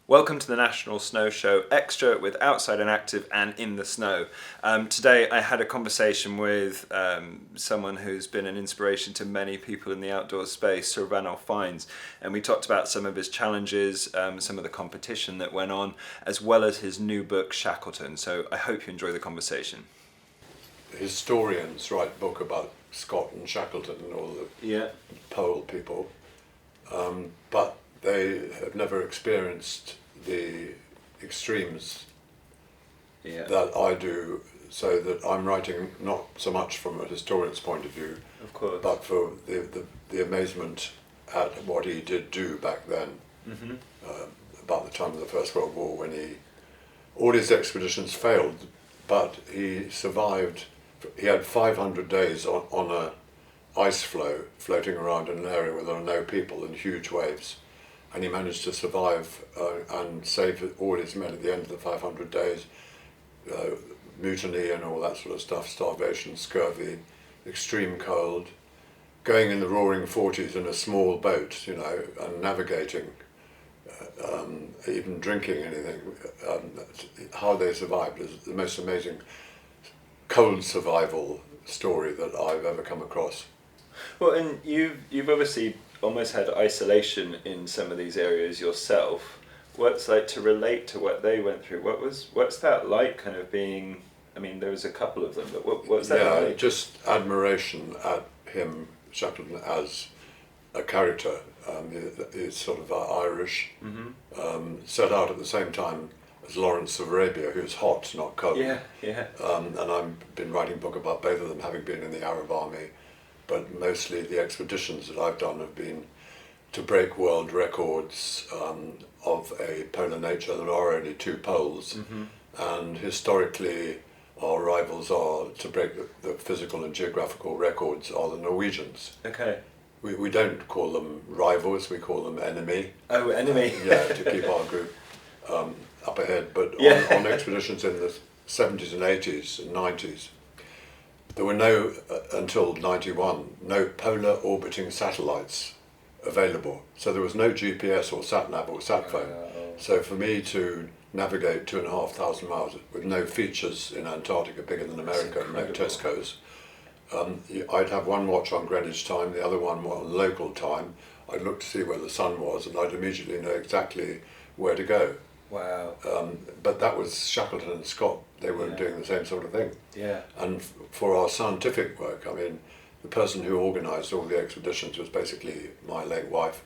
Welcome to the National Snow Show Xtra with Outside and Active and In the Snow. Today I had a conversation with someone who's been an inspiration to many people in the outdoor space, Sir Ranulph Fiennes, and we talked about some of his challenges, some of the competition that went on, as well as his new book, Shackleton. So I hope you enjoy the conversation. Historians write book about Scott and Shackleton and all the pole people, but they have never experienced the extremes that I do, so that I'm writing not so much from a historian's point of view, Of course. but for the amazement at what he did do back then, about the time of the First World War, when all his expeditions failed, but he survived. He had 500 days on a ice floe floating around in an area where there are no people and huge waves. And he managed to survive and save all his men at the end of the 500 days, mutiny and all that sort of stuff, starvation, scurvy, extreme cold, going in the roaring 40s in a small boat, and navigating, even drinking anything. How they survived is the most amazing cold survival story that I've ever come across. Well, and you've obviously almost had isolation in some of these areas yourself. What's like to relate to what they went through? What's that like, kind of being? I mean, there was a couple of them, but what's that like? Yeah, just admiration at him, Shackleton, as a character. He's sort of Irish, set out at the same time as Lawrence of Arabia, who's hot, not cold. Yeah. And I've been writing a book about both of them, having been in the Arab army. But mostly the expeditions that I've done have been to break world records of a polar nature. There are only two poles, and historically our rivals are, to break the physical and geographical records, are the Norwegians. Okay. We don't call them rivals, we call them enemy. Oh, enemy. To keep our group up ahead. But on expeditions in the 70s and 80s and 90s, there were no, until 91, no polar orbiting satellites available. So there was no GPS or sat-nav or sat-phone. So for me to navigate 2,500 miles with no features in Antarctica bigger than America, no Tesco's, I'd have one watch on Greenwich time, the other one on local time. I'd look to see where the sun was and I'd immediately know exactly where to go. Wow. But that was Shackleton and Scott. They were doing the same sort of thing. Yeah. And for our scientific work, I mean, the person who organised all the expeditions was basically my late wife,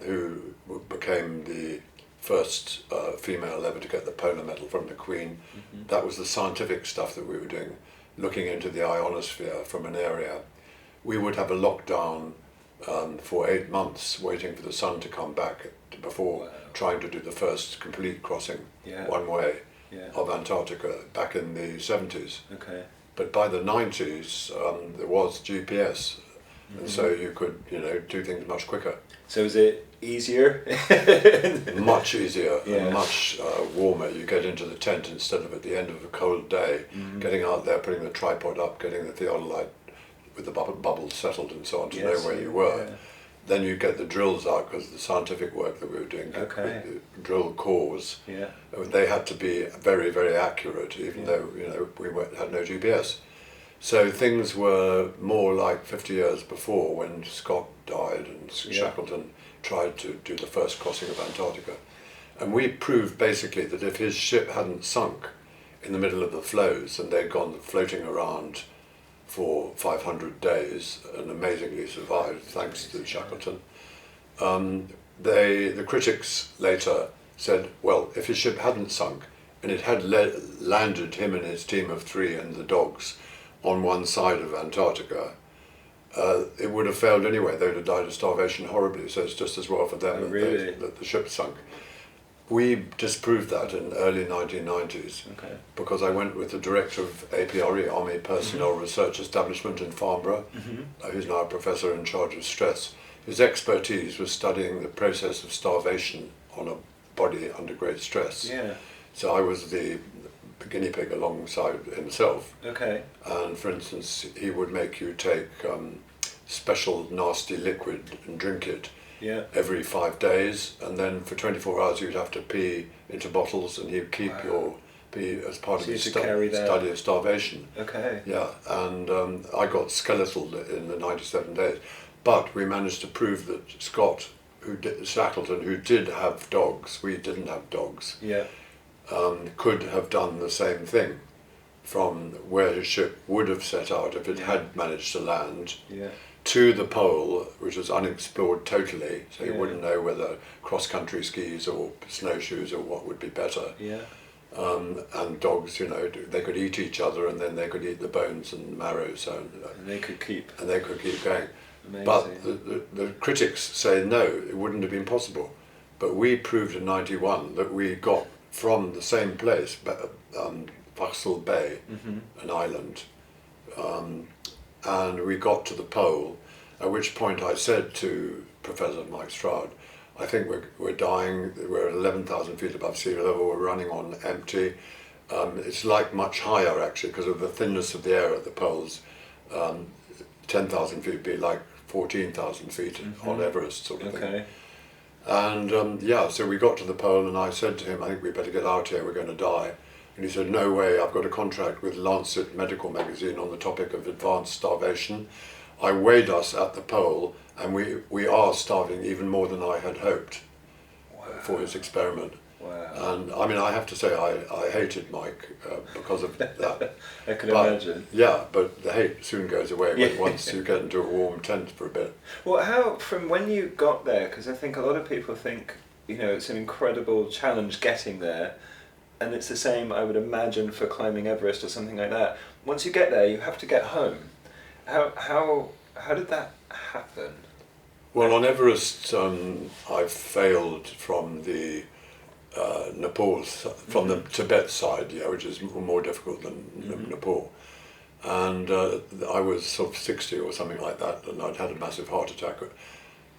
who became the first female ever to get the polar medal from the Queen. That was the scientific stuff that we were doing, looking into the ionosphere from an area. We would have a lockdown for 8 months, waiting for the sun to come back before trying to do the first complete crossing one way of Antarctica back in the 70s. Okay. But by the 90s, there was GPS, and so you could, do things much quicker. So is it easier? Much easier and much warmer. You get into the tent instead of at the end of a cold day, getting out there, putting the tripod up, getting the theodolite with the bubbles settled and so on to know where you were. Yeah. Then you get the drills out, because the scientific work that we were doing, the drill cores, they had to be very, very accurate, even though we had no GPS. So things were more like 50 years before, when Scott died and Shackleton tried to do the first crossing of Antarctica. And we proved basically that if his ship hadn't sunk in the middle of the floes and they'd gone floating around for 500 days and amazingly survived, thanks to Shackleton. The critics later said, well, if his ship hadn't sunk and it had landed him and his team of 3 and the dogs on one side of Antarctica, it would have failed anyway. They would have died of starvation horribly, so it's just as well for them that the ship sunk. We disproved that in the early 1990s because I went with the director of APRE, Army Personnel Research Establishment in Farnborough, who's now a professor in charge of stress. His expertise was studying the process of starvation on a body under great stress. So I was the guinea pig alongside himself. And for instance, he would make you take special nasty liquid and drink it Yeah. every 5 days, and then for 24 hours you'd have to pee into bottles, and he'd keep your pee as part of his study of starvation. Okay. Yeah, and I got skeletal in the 97 days, but we managed to prove that Shackleton, who did have dogs, we didn't have dogs, Yeah. could have done the same thing from where his ship would have set out if it had managed to land, to the pole, which was unexplored totally, so you wouldn't know whether cross-country skis or snowshoes or what would be better. Yeah. And dogs, you know, they could eat each other, and then they could eat the bones and marrow, so And they could keep. going. Amazing. But the critics say no, it wouldn't have been possible. But we proved in '91 that we got from the same place, Vauxhall Bay, an island, and we got to the pole, at which point I said to Professor Mike Stroud, I think we're dying, we're at 11,000 feet above sea level, we're running on empty. It's like much higher actually because of the thinness of the air at the poles. 10,000 feet would be like 14,000 feet on Everest sort of thing. And so we got to the pole, and I said to him, I think we better get out here, we're going to die. And he said, no way, I've got a contract with Lancet Medical Magazine on the topic of advanced starvation. I weighed us at the pole, and we are starving even more than I had hoped for his experiment. Wow. And I mean, I have to say, I hated Mike because of that. I can imagine. Yeah, but the hate soon goes away once you get into a warm tent for a bit. Well, how, from when you got there, because I think a lot of people think, you know, it's an incredible challenge getting there, and it's the same, I would imagine, for climbing Everest or something like that. Once you get there, you have to get home. How did that happen? Well, on Everest, I failed from the Nepal, from the Tibet side, which is more difficult than Nepal. And I was sort of 60 or something like that, and I'd had a massive heart attack.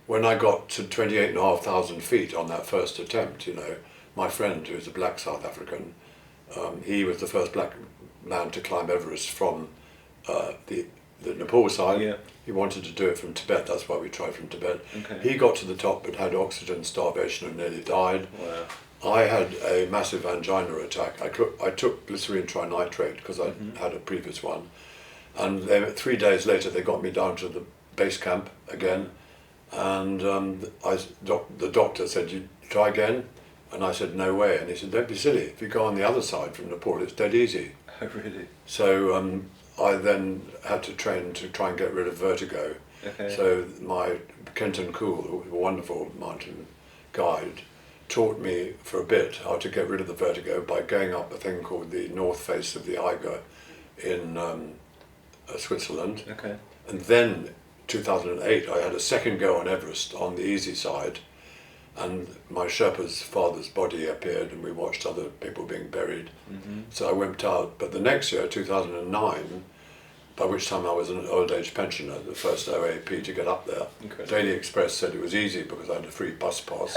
When I got to 28,500 feet on that first attempt, you know, my friend, who's a black South African, he was the first black man to climb Everest from the Nepal side. Yeah. He wanted to do it from Tibet, that's why we tried from Tibet. Okay. He got to the top but had oxygen starvation and nearly died. Wow. I had a massive angina attack. I took glycerine trinitrate because I had a previous one. And then 3 days later they got me down to the base camp again. And the doctor said, you try again? And I said, no way. And he said, don't be silly. If you go on the other side from Nepal, it's dead easy. Oh, really? So I then had to train to try and get rid of vertigo. Okay. So my Kenton Cool, who was a wonderful mountain guide, taught me for a bit how to get rid of the vertigo by going up a thing called the north face of the Eiger in Switzerland. Okay. And then 2008 I had a second go on Everest on the easy side, and my Sherpa's father's body appeared and we watched other people being buried. So I wimped out. But the next year, 2009, by which time I was an old age pensioner, the first OAP to get up there. Incredible. Daily Express said it was easy because I had a free bus pass.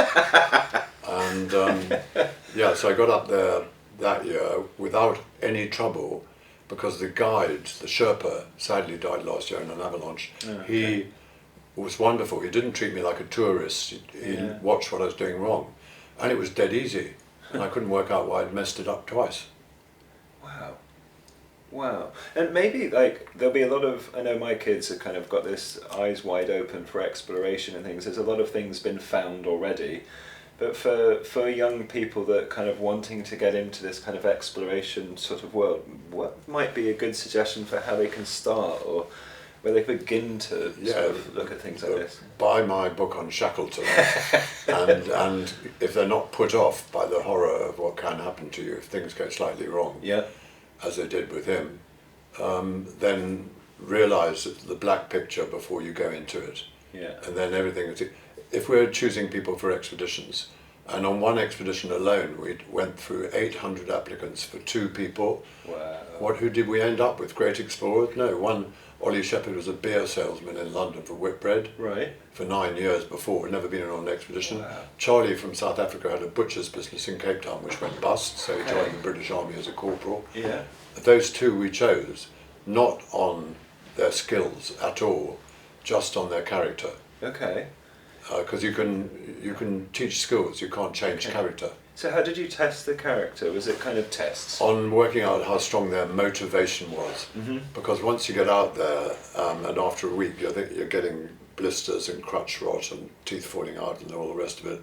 And so I got up there that year without any trouble because the guide, the Sherpa, sadly died last year in an avalanche. He was wonderful. He didn't treat me like a tourist. He watched what I was doing wrong. And it was dead easy. And I couldn't work out why I'd messed it up twice. Wow. Wow. And maybe, like, there'll be a lot of, I know my kids have kind of got this eyes wide open for exploration and things. There's a lot of things been found already. But for young people that kind of wanting to get into this kind of exploration sort of world, what might be a good suggestion for how they can start, or where they begin to sort of look at things like this? Buy my book on Shackleton, and if they're not put off by the horror of what can happen to you if things go slightly wrong, as they did with him, then realise the black picture before you go into it. And then everything is... If we're choosing people for expeditions, and on one expedition alone we went through 800 applicants for 2 people. Wow. Who did we end up with? Great explorers? No, one, Ollie Shepherd, was a beer salesman in London for Whitbread. Right. For 9 years before, never been on an expedition. Wow. Charlie from South Africa had a butcher's business in Cape Town which went bust, so he joined the British Army as a corporal. Those 2 we chose, not on their skills at all, just on their character. Okay. because you can teach skills, you can't change character. So how did you test the character? Was it kind of tests? On working out how strong their motivation was. Because once you get out there, and after a week you're getting blisters and crutch rot and teeth falling out and all the rest of it,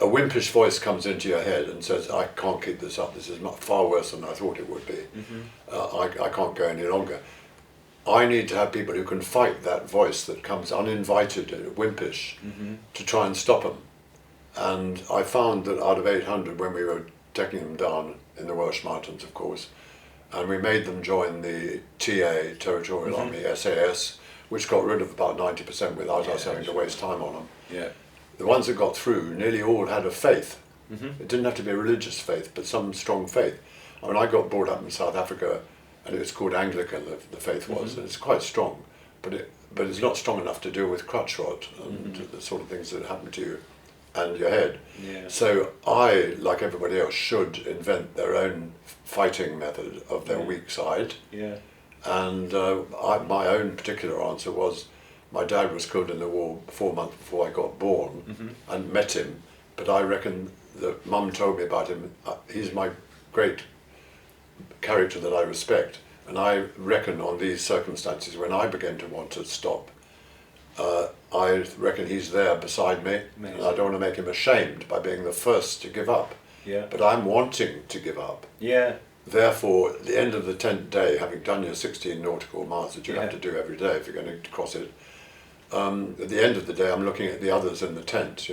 a wimpish voice comes into your head and says, I can't keep this up, this is far worse than I thought it would be. I can't go any longer. I need to have people who can fight that voice that comes uninvited and wimpish to try and stop them. And I found that out of 800, when we were taking them down in the Welsh Mountains, of course, and we made them join the TA, Territorial Army, SAS, which got rid of about 90% without us having to waste time on them. Yeah. The ones that got through nearly all had a faith. It didn't have to be a religious faith, but some strong faith. I mean, I got brought up in South Africa, and it was called Anglican, the faith was, and it's quite strong, but it's not strong enough to deal with crutch rot and the sort of things that happen to you and your head. Yeah. So I, like everybody else, should invent their own fighting method of their weak side. Yeah. And my own particular answer was, my dad was killed in the war 4 months before I got born, and met him, but I reckon that Mum told me about him, he's my great character that I respect, and I reckon on these circumstances, when I begin to want to stop, I reckon he's there beside me. Amazing. And I don't want to make him ashamed by being the first to give up. Yeah. But I'm wanting to give up. Yeah. Therefore, at the end of the 10th day, having done your 16 nautical miles that you have to do every day if you're going to cross it, at the end of the day, I'm looking at the others in the tent,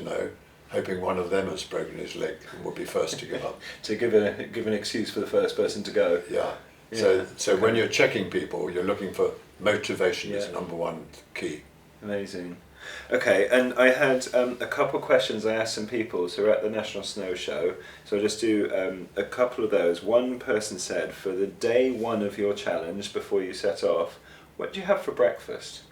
hoping one of them has broken his leg and would be first to give up. To give an excuse for the first person to go. Yeah. So when you're checking people, you're looking for motivation is number one key. Amazing. Okay, and I had a couple of questions I asked some people who are at the National Snow Show, so I'll just do a couple of those. One person said, for the day one of your challenge, before you set off, what do you have for breakfast?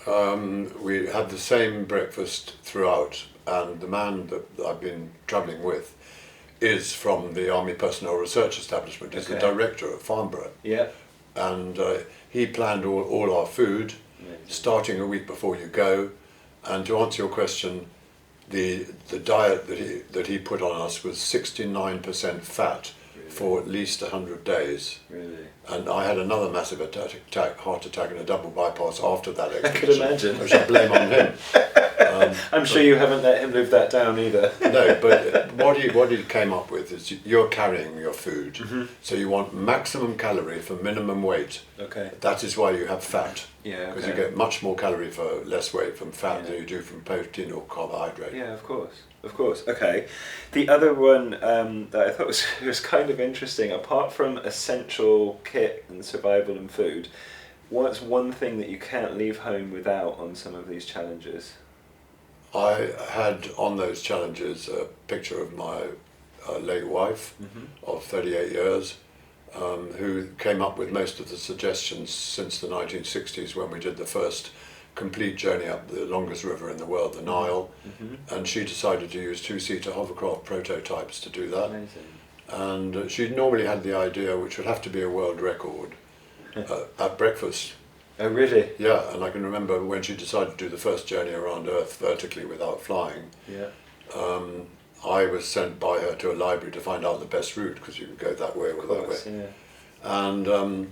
We had the same breakfast throughout, and the man that I've been travelling with is from the Army Personnel Research Establishment. He's the director at Farnborough. Yeah. And he planned all our food, starting a week before you go. And to answer your question, the diet that he put on us was 69% fat for at least 100 days. Really? And I had another massive heart attack and a double bypass after that expedition. I could imagine. Which I blame on him. I'm sure you haven't let him live that down either. No, but what he came up with is you're carrying your food, so you want maximum calorie for minimum weight. Okay. That is why you have fat. Yeah. Because you get much more calorie for less weight from fat than you do from protein or carbohydrate. Yeah, of course. Of course. Okay. The other one that I thought was kind of interesting, apart from essential kit and survival and food, what's one thing that you can't leave home without on some of these challenges? I had on those challenges a picture of my late wife of 38 years, who came up with most of the suggestions since the 1960s when we did the first complete journey up the longest river in the world, the Nile, and she decided to use two-seater hovercraft prototypes to do that. Amazing. And she normally had the idea, which would have to be a world record, at breakfast. Oh really? Yeah, and I can remember when she decided to do the first journey around Earth vertically without flying. Yeah. I was sent by her to a library to find out the best route, because you could go that way or that way. Yeah. And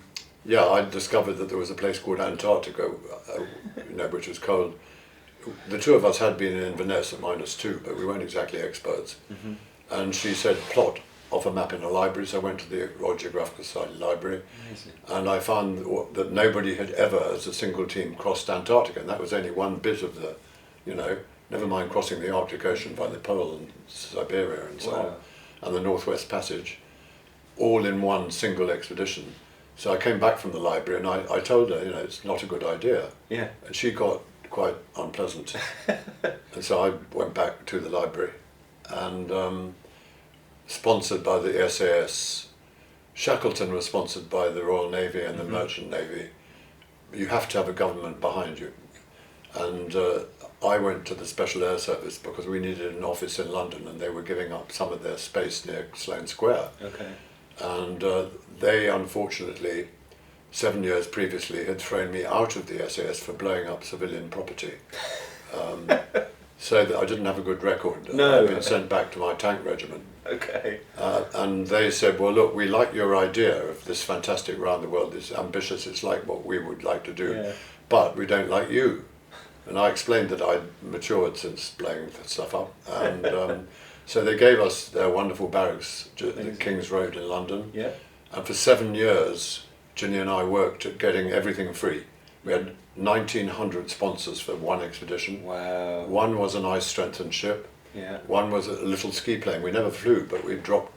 I discovered that there was a place called Antarctica, which was cold. The two of us had been in Inverness at -2, but we weren't exactly experts. And she said, plot off a map in a library, so I went to the Royal Geographical Society library. Amazing. And I found that nobody had ever, as a single team, crossed Antarctica, and that was only one bit of the, never mind crossing the Arctic Ocean by the pole and Siberia and so on, and the Northwest Passage, all in one single expedition. So I came back from the library and I told her, it's not a good idea. Yeah. And she got quite unpleasant. And so I went back to the library, and sponsored by the SAS. Shackleton was sponsored by the Royal Navy and the Merchant Navy. You have to have a government behind you. And I went to the Special Air Service because we needed an office in London, and they were giving up some of their space near Sloane Square. Okay. And they, unfortunately, 7 years previously, had thrown me out of the SAS for blowing up civilian property. so that I didn't have a good record. No. I'd been sent back to my tank regiment. Okay. And they said, well, look, we like your idea of this fantastic round the world. It's ambitious. It's like what we would like to do. Yeah. But we don't like you. And I explained that I'd matured since blowing stuff up. And so they gave us their wonderful barracks at King's Road in London. Yeah. And for 7 years, Ginny and I worked at getting everything free. We had 1,900 sponsors for one expedition. Wow. One was an ice-strengthened ship. Yeah. One was a little ski plane. We never flew, but we dropped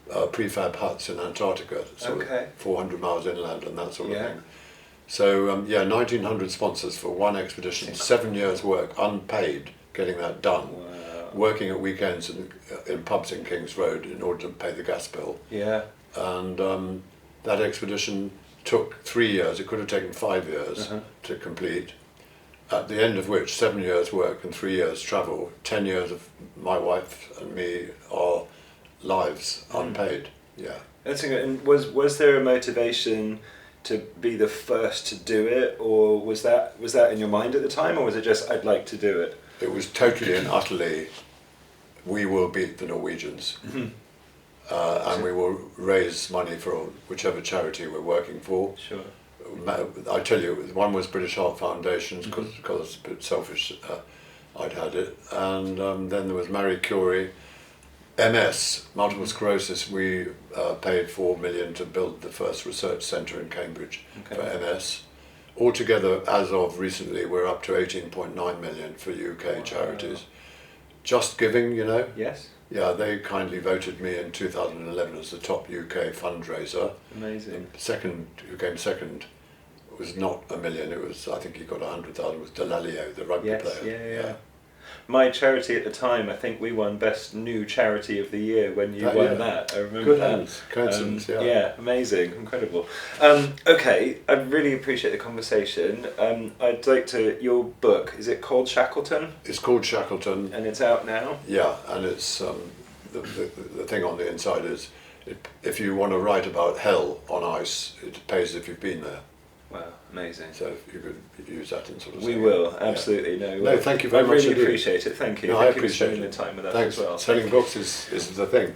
prefab huts in Antarctica, sort of 400 miles inland and that sort of thing. So 1,900 sponsors for one expedition, 7 years work, unpaid, getting that done. Wow. Working at weekends in pubs in King's Road in order to pay the gas bill. Yeah. And that expedition took 3 years. It could have taken 5 years to complete. At the end of which 7 years work and 3 years travel, 10 years of my wife and me, our lives unpaid. Yeah. That's good. And was there a motivation to be the first to do it, or was that in your mind at the time, or was it just I'd like to do it? It was totally and utterly, we will beat the Norwegians, and we will raise money for whichever charity we're working for. Sure. I tell you, one was British Heart Foundations, because it's a bit selfish, I'd had it, and then there was Marie Curie. MS, multiple sclerosis, we paid 4 million to build the first research centre in Cambridge for MS. Altogether, as of recently, we're up to 18.9 million for UK charities. Just Giving, you know? Yes. Yeah, they kindly voted me in 2011 as the top UK fundraiser. Amazing. Who came second was not a million, it was, I think he got 100,000, was Delalio, the rugby player. Yeah. My charity at the time, I think we won Best New Charity of the Year when you won that. I remember that. Coincidence, Yeah, amazing, incredible. Okay, I really appreciate the conversation. I'd like your book, is it called Shackleton? It's called Shackleton. And it's out now? Yeah, and it's, the thing on the inside is, if you want to write about hell on ice, it pays if you've been there. Wow, amazing. So if you could use that in sort of... We will, absolutely. Yeah. No, thank you very much. I really appreciate it. Thank you. No, Thank I you for appreciate spending it. the time with us Thanks. as well. Selling books is the thing.